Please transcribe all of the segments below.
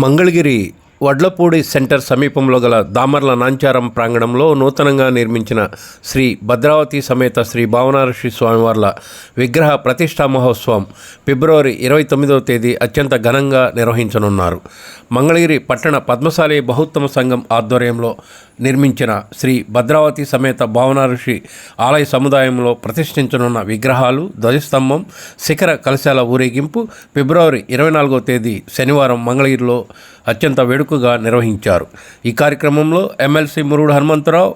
Mangalagiri Vadlapudi centre సమీపంలో గల దామర్ల నాంచారం ప్రాంగణంలో నూతనంగా నిర్మించిన శ్రీ భద్రావతి సమేత శ్రీ భావనారశ్రీ స్వామివార్ల విగ్రహ ప్రతిష్టా మహోత్సవం ఫిబ్రవరి 29వ తేదీ అత్యంత ఘనంగా నిర్వహించనున్నారు. మంగళగిరి పట్టణ పద్మశాలి బహుత్తమ సంఘం ఆధ్వర్యంలో నిర్మించిన శ్రీ భద్రావతి సమేత భావనారశ్రీ ఆలయ సముదాయంలో ప్రతిష్ఠించనున్న విగ్రహాలు, ధ్వజస్తంభం, శిఖర కలశాల ఊరేగింపు ఫిబ్రవరి 24వ తేదీ శనివారం మంగళగిరిలో అత్యంత వేడుకగా నిర్వహించారు. ఈ కార్యక్రమంలో ఎమ్మెల్సీ మురుడు హనుమంతరావు,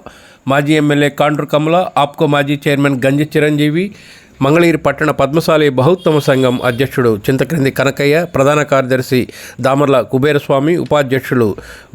మాజీ ఎమ్మెల్యే కాండ్రు కమల, ఆప్కో మాజీ చైర్మన్ గంజి చిరంజీవి, మంగళగిరి పట్టణ పద్మశాలి బహుత్తమ సంఘం అధ్యక్షుడు చింతక్రింది కనకయ్య, ప్రధాన కార్యదర్శి దామర్ల కుబేరస్వామి, ఉపాధ్యక్షులు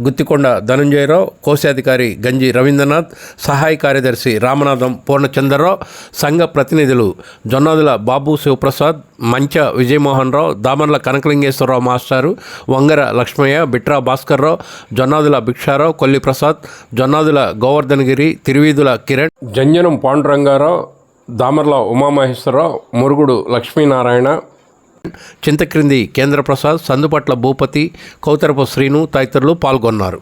గుత్తికొండ ధనంజయరావు, కోశాధికారి గంజి రవీంద్రనాథ్, సహాయ కార్యదర్శి రామనాథం పూర్ణచంద్రరావు, సంఘ ప్రతినిధులు జొన్నాదుల బాబు శివప్రసాద్, మంచ విజయమోహన్ రావు, దామర్ల కనకలింగేశ్వరరావు మాస్టారు, వంగర లక్ష్మయ్య, బిట్రా భాస్కర్రావు, జొన్నాదుల భిక్షారావు, కొల్లి ప్రసాద్, జొన్నాదుల గోవర్ధనగిరి, తిరువీధుల కిరణ్, జంజనం పాండురంగారావు, దామర్ల ఉమామహేశ్వరరావు, మురుగుడు లక్ష్మీనారాయణ, చింతక్రింది కేంద్రప్రసాద్, సందుపట్ల భూపతి, కౌతరపు శ్రీను తదితరులు పాల్గొన్నారు.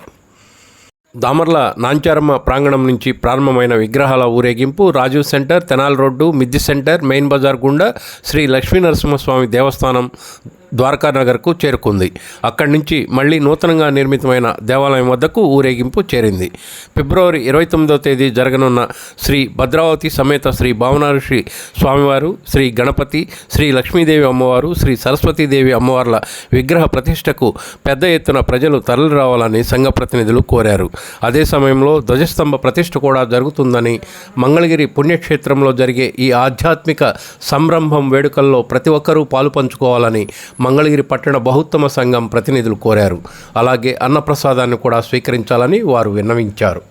దామర్ల నాంచారమ్మ ప్రాంగణం నుంచి ప్రారంభమైన విగ్రహాల ఊరేగింపు రాజీవ్ సెంటర్, తెనాలి రోడ్డు, మిద్ది సెంటర్, మెయిన్ బజార్ గుండా శ్రీ లక్ష్మీ నరసింహస్వామి దేవస్థానం ద్వారకానగర్కు చేరుకుంది. అక్కడి నుంచి మళ్లీ నూతనంగా నిర్మితమైన దేవాలయం వద్దకు ఊరేగింపు చేరింది. ఫిబ్రవరి 29వ తేదీ జరగనున్న శ్రీ భద్రావతి సమేత శ్రీ భావనారశ్రీ స్వామివారు, శ్రీ గణపతి, శ్రీ లక్ష్మీదేవి అమ్మవారు, శ్రీ సరస్వతీదేవి అమ్మవార్ల విగ్రహ ప్రతిష్టకు పెద్ద ఎత్తున ప్రజలు తరలి రావాలని సంఘ ప్రతినిధులు కోరారు. అదే సమయంలో ధ్వజస్తంభ ప్రతిష్ఠ కూడా జరుగుతుందని, మంగళగిరి పుణ్యక్షేత్రంలో జరిగే ఈ ఆధ్యాత్మిక సంరంభం వేడుకల్లో ప్రతి ఒక్కరూ పాలు పంచుకోవాలని మంగళగిరి పట్టణ బహుత్తమ సంఘం ప్రతినిధులు కోరారు. అలాగే అన్నప్రసాదాన్ని కూడా స్వీకరించాలని వారు విన్నవించారు.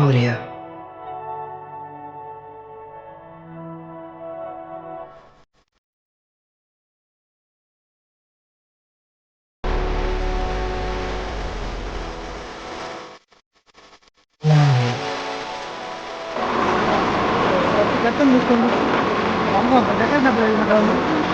Audio. Gatan gusto mo. Ako, pagkakita na ba yung